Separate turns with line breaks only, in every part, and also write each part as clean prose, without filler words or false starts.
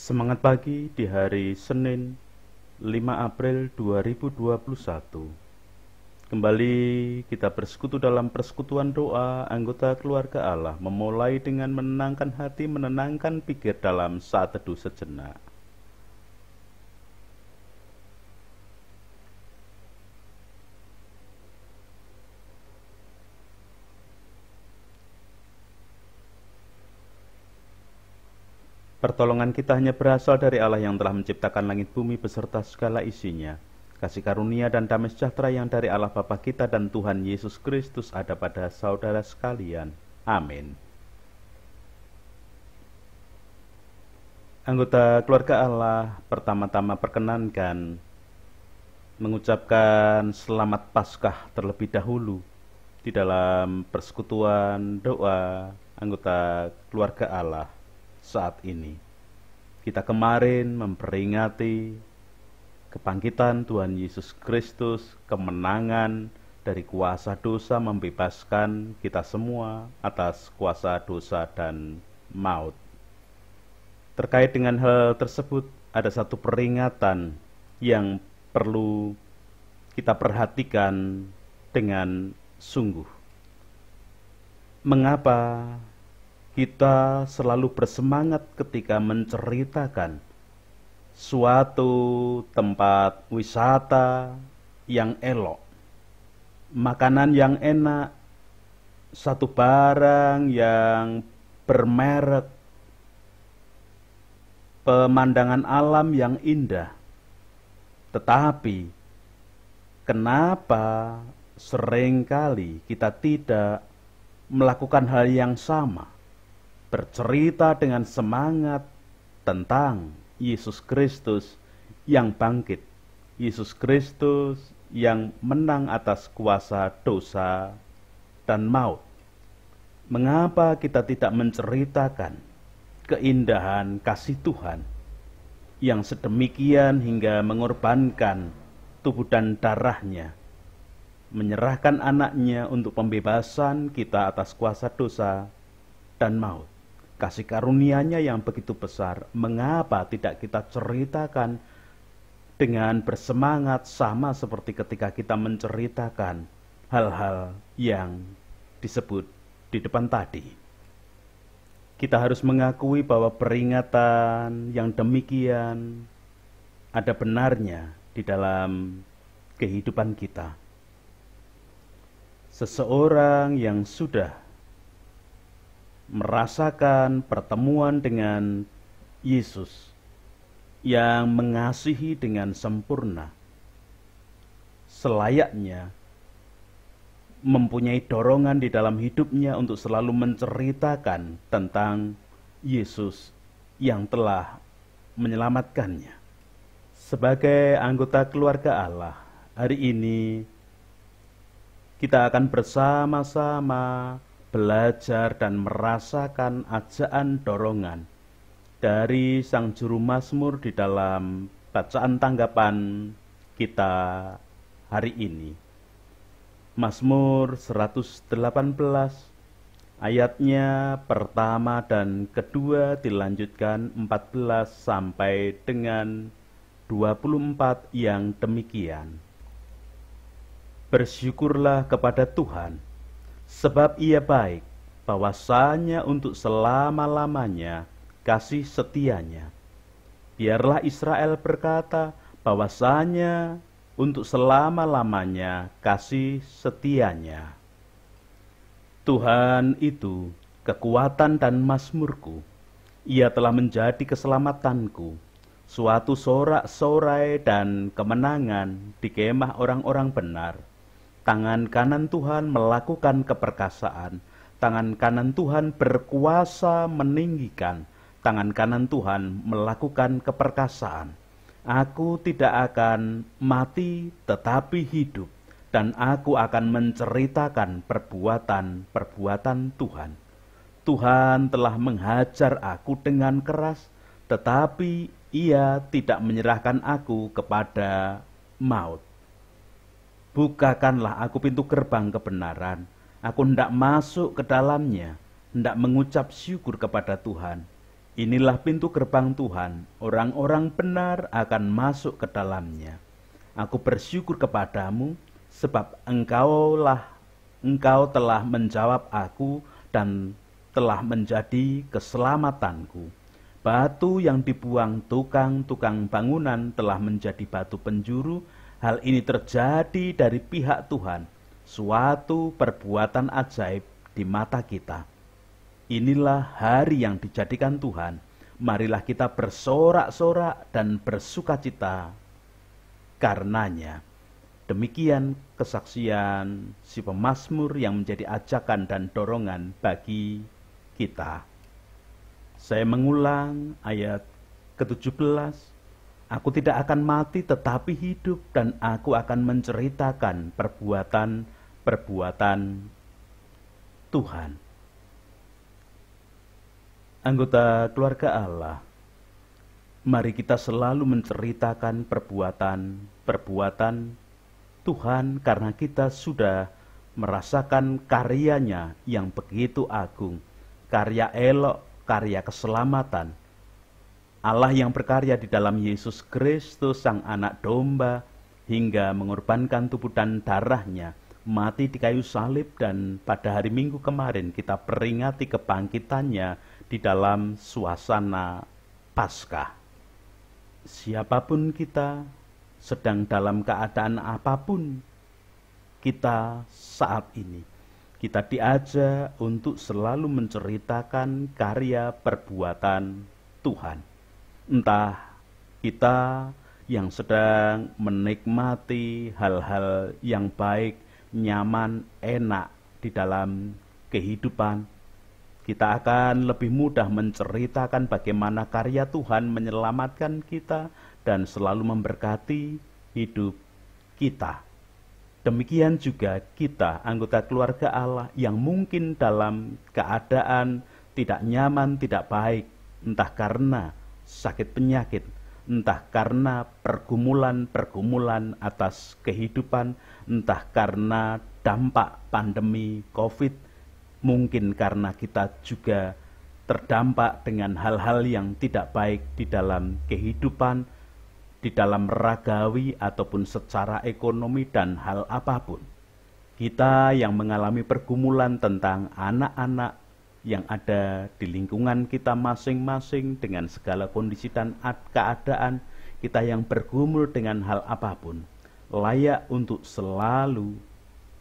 Semangat pagi di hari Senin 5 April 2021. Kembali kita bersekutu dalam persekutuan doa anggota keluarga Allah, memulai dengan menenangkan hati, menenangkan pikir dalam saat teduh sejenak. Pertolongan kita hanya berasal dari Allah yang telah menciptakan langit bumi beserta segala isinya. Kasih karunia dan damai sejahtera yang dari Allah Bapa kita dan Tuhan Yesus Kristus ada pada saudara sekalian. Amin. Anggota keluarga Allah, pertama-tama perkenankan mengucapkan selamat Paskah terlebih dahulu di dalam persekutuan doa anggota keluarga Allah. Saat ini kita kemarin memperingati kebangkitan Tuhan Yesus Kristus, kemenangan dari kuasa dosa, membebaskan kita semua atas kuasa dosa dan maut. Terkait dengan hal tersebut, ada satu peringatan yang perlu kita perhatikan dengan sungguh. Mengapa kita selalu bersemangat ketika menceritakan suatu tempat wisata yang elok, makanan yang enak, satu barang yang bermerek, pemandangan alam yang indah. Tetapi kenapa seringkali kita tidak melakukan hal yang sama? Bercerita dengan semangat tentang Yesus Kristus yang bangkit, Yesus Kristus yang menang atas kuasa dosa dan maut. Mengapa kita tidak menceritakan keindahan kasih Tuhan yang sedemikian hingga mengorbankan tubuh dan darahnya, menyerahkan anaknya untuk pembebasan kita atas kuasa dosa dan maut? Kasih karunia-Nya yang begitu besar, mengapa tidak kita ceritakan dengan bersemangat sama seperti ketika kita menceritakan hal-hal yang disebut di depan tadi? Kita harus mengakui bahwa peringatan yang demikian ada benarnya di dalam kehidupan kita. Seseorang yang sudah merasakan pertemuan dengan Yesus yang mengasihi dengan sempurna, selayaknya mempunyai dorongan di dalam hidupnya untuk selalu menceritakan tentang Yesus yang telah menyelamatkannya. Sebagai anggota keluarga Allah, hari ini kita akan bersama-sama belajar dan merasakan ajaan dorongan dari Sang Juru Mazmur di dalam bacaan tanggapan kita hari ini. Mazmur 118 ayatnya pertama dan kedua dilanjutkan 14 sampai dengan 24 yang demikian. Bersyukurlah kepada Tuhan, sebab Ia baik, bahwasanya untuk selama-lamanya kasih setianya. Biarlah Israel berkata, bahwasanya untuk selama-lamanya kasih setianya. Tuhan itu kekuatan dan mazmurku, Ia telah menjadi keselamatanku, suatu sorak-sorai dan kemenangan di kemah orang-orang benar. Tangan kanan Tuhan melakukan keperkasaan, tangan kanan Tuhan berkuasa meninggikan, tangan kanan Tuhan melakukan keperkasaan. Aku tidak akan mati tetapi hidup, dan aku akan menceritakan perbuatan-perbuatan Tuhan. Tuhan telah menghajar aku dengan keras, tetapi Ia tidak menyerahkan aku kepada maut. Bukakanlah aku pintu gerbang kebenaran, aku hendak masuk ke dalamnya, hendak mengucap syukur kepada Tuhan. Inilah pintu gerbang Tuhan, orang-orang benar akan masuk ke dalamnya. Aku bersyukur kepadamu, sebab engkau telah menjawab aku dan telah menjadi keselamatanku. Batu yang dibuang tukang-tukang bangunan telah menjadi batu penjuru. Hal ini terjadi dari pihak Tuhan, suatu perbuatan ajaib di mata kita. Inilah hari yang dijadikan Tuhan. Marilah kita bersorak-sorak dan bersukacita karenanya. Demikian kesaksian si pemazmur yang menjadi ajakan dan dorongan bagi kita. Saya mengulang ayat ke-17. Aku tidak akan mati tetapi hidup, dan aku akan menceritakan perbuatan-perbuatan Tuhan. Anggota keluarga Allah, mari kita selalu menceritakan perbuatan-perbuatan Tuhan, karena kita sudah merasakan karyanya yang begitu agung, karya elok, karya keselamatan. Allah yang berkarya di dalam Yesus Kristus, Sang Anak Domba, hingga mengorbankan tubuh dan darahnya, mati di kayu salib, dan pada hari Minggu kemarin kita peringati kebangkitannya di dalam suasana Paskah. Siapapun kita, sedang dalam keadaan apapun kita saat ini, kita diajak untuk selalu menceritakan karya perbuatan Tuhan. Entah kita yang sedang menikmati hal-hal yang baik, nyaman, enak di dalam kehidupan, kita akan lebih mudah menceritakan bagaimana karya Tuhan menyelamatkan kita dan selalu memberkati hidup kita. Demikian juga kita, anggota keluarga Allah, yang mungkin dalam keadaan tidak nyaman, tidak baik, entah karena sakit penyakit, entah karena pergumulan-pergumulan atas kehidupan, entah karena dampak pandemi COVID, mungkin karena kita juga terdampak dengan hal-hal yang tidak baik di dalam kehidupan, di dalam ragawi ataupun secara ekonomi dan hal apapun. Kita yang mengalami pergumulan tentang anak-anak yang ada di lingkungan kita masing-masing dengan segala kondisi dan keadaan, kita yang bergumul dengan hal apapun, layak untuk selalu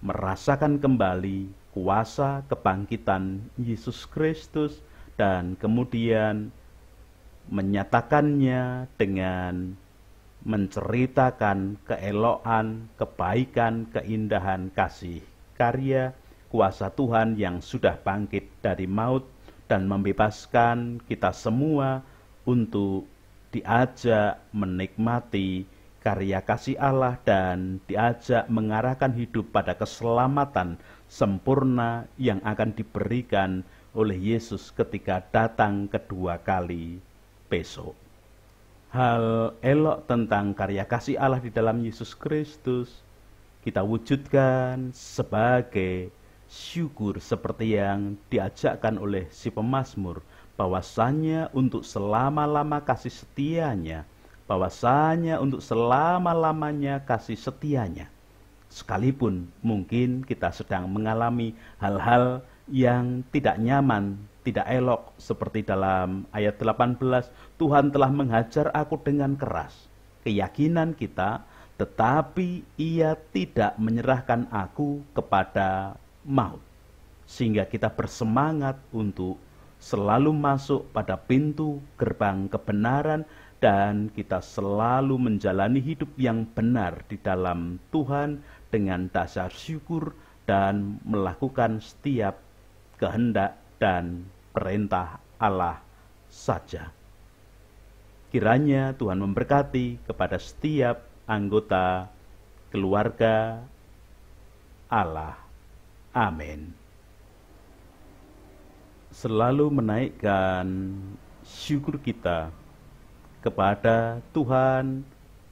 merasakan kembali kuasa kebangkitan Yesus Kristus dan kemudian menyatakannya dengan menceritakan keelokan, kebaikan, keindahan, kasih, karya, kuasa Tuhan yang sudah bangkit dari maut dan membebaskan kita semua untuk diajak menikmati karya kasih Allah dan diajak mengarahkan hidup pada keselamatan sempurna yang akan diberikan oleh Yesus ketika datang kedua kali besok. Hal elok tentang karya kasih Allah di dalam Yesus Kristus kita wujudkan sebagai syukur seperti yang diajakkan oleh si pemazmur, bahwasanya untuk selama-lama kasih setianya, bahwasanya untuk selama-lamanya kasih setianya. Sekalipun mungkin kita sedang mengalami hal-hal yang tidak nyaman, tidak elok, seperti dalam ayat 18, Tuhan telah menghajar aku dengan keras. Keyakinan kita, tetapi Ia tidak menyerahkan aku kepada maut, sehingga kita bersemangat untuk selalu masuk pada pintu gerbang kebenaran, dan kita selalu menjalani hidup yang benar di dalam Tuhan dengan dasar syukur dan melakukan setiap kehendak dan perintah Allah saja. Kiranya Tuhan memberkati kepada setiap anggota keluarga Allah. Amin. Selalu menaikkan syukur kita kepada Tuhan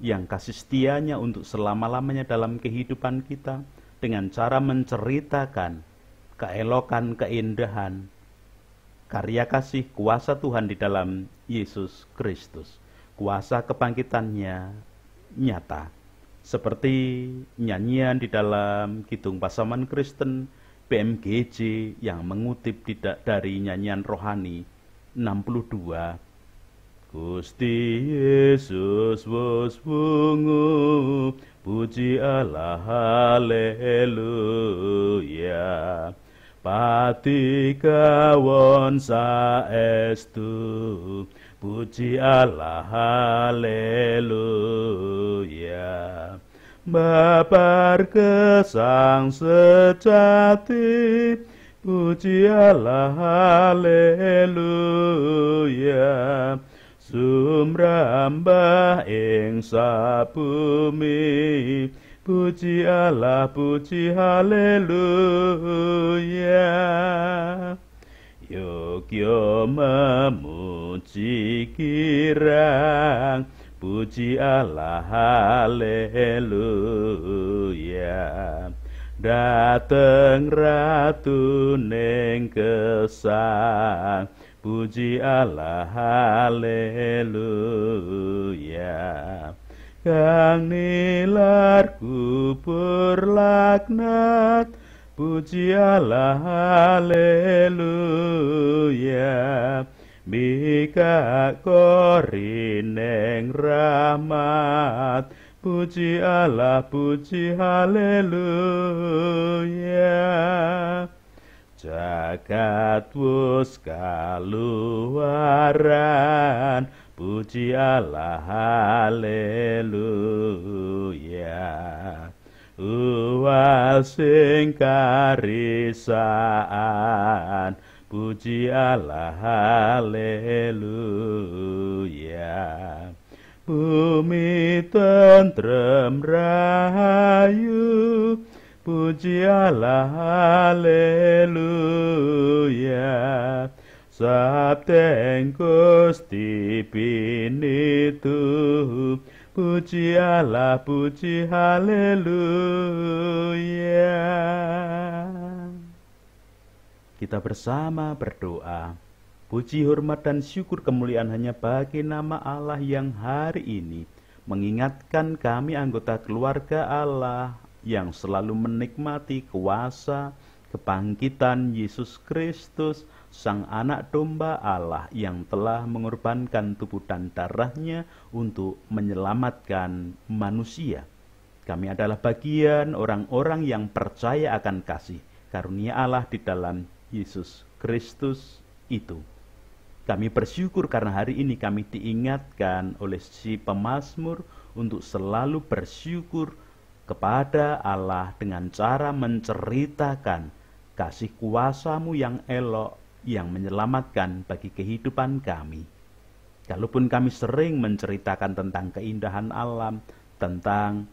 yang kasih setianya untuk selama-lamanya dalam kehidupan kita, dengan cara menceritakan keelokan, keindahan, karya kasih kuasa Tuhan di dalam Yesus Kristus. Kuasa kebangkitannya nyata. Seperti nyanyian di dalam Kidung Pasaman Kristen PMGJ yang mengutip dari nyanyian rohani 62. Gusti Yesus wis wungu, puji Allah haleluya. Pati kawon saestu, puji Allah haleluya. Babar gesang sejati, puji Allah haleluya. Sumrambah ing sabumi, puji Allah, puji haleluya. Yogyo memuji kirang, puji Allah haleluya. Dateng ratu ning gesang, puji Allah haleluya. Kang nilar kubur laknat, puji Allah haleluya. Mika korineng rahmat, puji Allah, puji haleluya. Jagat wus kaluaran, puji Allah haleluya. Uwal sing karisaan, puji Allah haleluya. Bumi tentrem rahayu, puji Allah haleluya. Sabdeng Gusti pinitu, puji Allah, puji haleluya. Kita bersama berdoa. Puji, hormat, dan syukur kemuliaan hanya bagi nama Allah yang hari ini mengingatkan kami anggota keluarga Allah yang selalu menikmati kuasa kebangkitan Yesus Kristus, Sang Anak Domba Allah yang telah mengorbankan tubuh dan darahnya untuk menyelamatkan manusia. Kami adalah bagian orang-orang yang percaya akan kasih karunia Allah di dalam Yesus Kristus itu. Kami bersyukur karena hari ini kami diingatkan oleh si pemazmur untuk selalu bersyukur kepada Allah dengan cara menceritakan kasih kuasa-Mu yang elok yang menyelamatkan bagi kehidupan kami. Kalaupun kami sering menceritakan tentang keindahan alam, tentang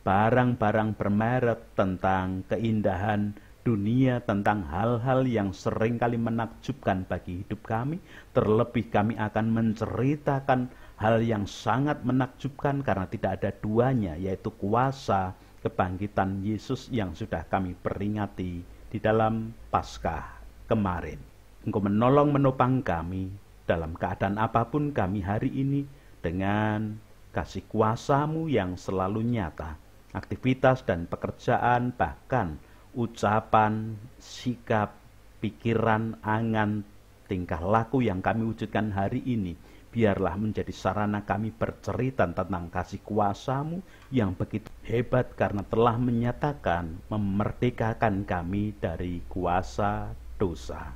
barang-barang bermerek, tentang keindahan dunia, tentang hal-hal yang seringkali menakjubkan bagi hidup kami, terlebih kami akan menceritakan hal yang sangat menakjubkan karena tidak ada duanya, yaitu kuasa kebangkitan Yesus yang sudah kami peringati di dalam Paskah kemarin. Engkau menolong menopang kami dalam keadaan apapun kami hari ini dengan kasih kuasa-Mu yang selalu nyata. Aktivitas dan pekerjaan, bahkan ucapan, sikap, pikiran, angan, tingkah laku yang kami wujudkan hari ini, biarlah menjadi sarana kami bercerita tentang kasih kuasa-Mu yang begitu hebat karena telah menyatakan, memerdekakan kami dari kuasa dosa.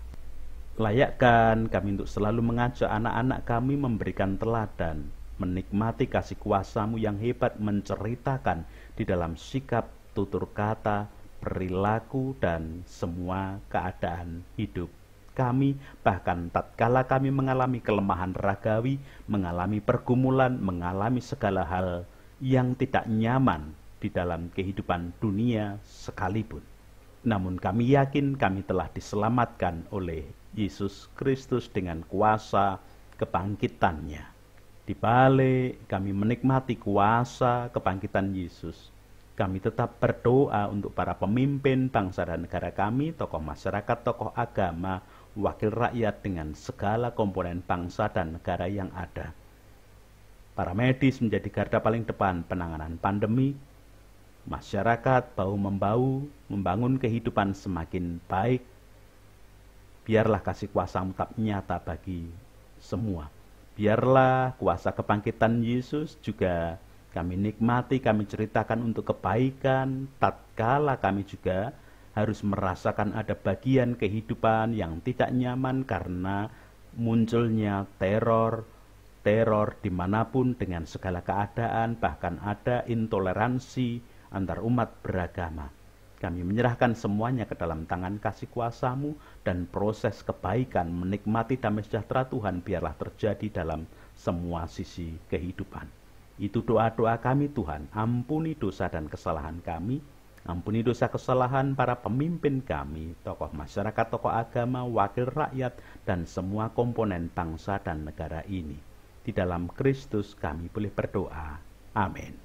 Layakkan kami untuk selalu mengajak anak-anak kami memberikan teladan, menikmati kasih kuasa-Mu yang hebat, menceritakan di dalam sikap, tutur kata, perilaku, dan semua keadaan hidup kami, bahkan tatkala kami mengalami kelemahan ragawi, mengalami pergumulan, mengalami segala hal yang tidak nyaman di dalam kehidupan dunia sekalipun. Namun kami yakin kami telah diselamatkan oleh Yesus Kristus dengan kuasa kebangkitannya. Di balik kami menikmati kuasa kebangkitan Yesus, kami tetap berdoa untuk para pemimpin bangsa dan negara kami, tokoh masyarakat, tokoh agama, wakil rakyat dengan segala komponen bangsa dan negara yang ada. Para medis menjadi garda paling depan penanganan pandemi. Masyarakat bahu-membahu membangun kehidupan semakin baik. Biarlah kasih kuasa-Mu tetap nyata bagi semua. Biarlah kuasa kebangkitan Yesus juga kami nikmati, kami ceritakan untuk kebaikan, tatkala kami juga harus merasakan ada bagian kehidupan yang tidak nyaman karena munculnya teror dimanapun dengan segala keadaan, bahkan ada intoleransi antar umat beragama. Kami menyerahkan semuanya ke dalam tangan kasih kuasa-Mu, dan proses kebaikan menikmati damai sejahtera Tuhan biarlah terjadi dalam semua sisi kehidupan. Itu doa-doa kami Tuhan. Ampuni dosa dan kesalahan kami. Ampuni dosa kesalahan para pemimpin kami, tokoh masyarakat, tokoh agama, wakil rakyat, dan semua komponen bangsa dan negara ini. Di dalam Kristus kami boleh berdoa. Amin.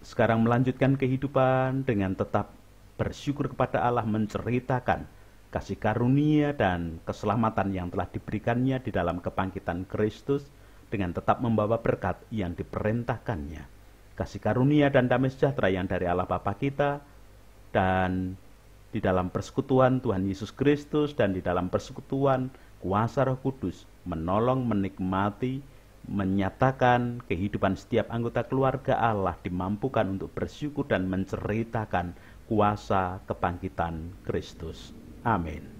Sekarang melanjutkan kehidupan dengan tetap bersyukur kepada Allah, menceritakan kasih karunia dan keselamatan yang telah diberikannya di dalam kebangkitan Kristus, dengan tetap membawa berkat yang diperintahkannya. Kasih karunia dan damai sejahtera yang dari Allah Bapa kita, dan di dalam persekutuan Tuhan Yesus Kristus, dan di dalam persekutuan kuasa Roh Kudus menolong, menikmati, menyatakan kehidupan setiap anggota keluarga Allah dimampukan untuk bersyukur dan menceritakan kuasa kebangkitan Kristus. Amin.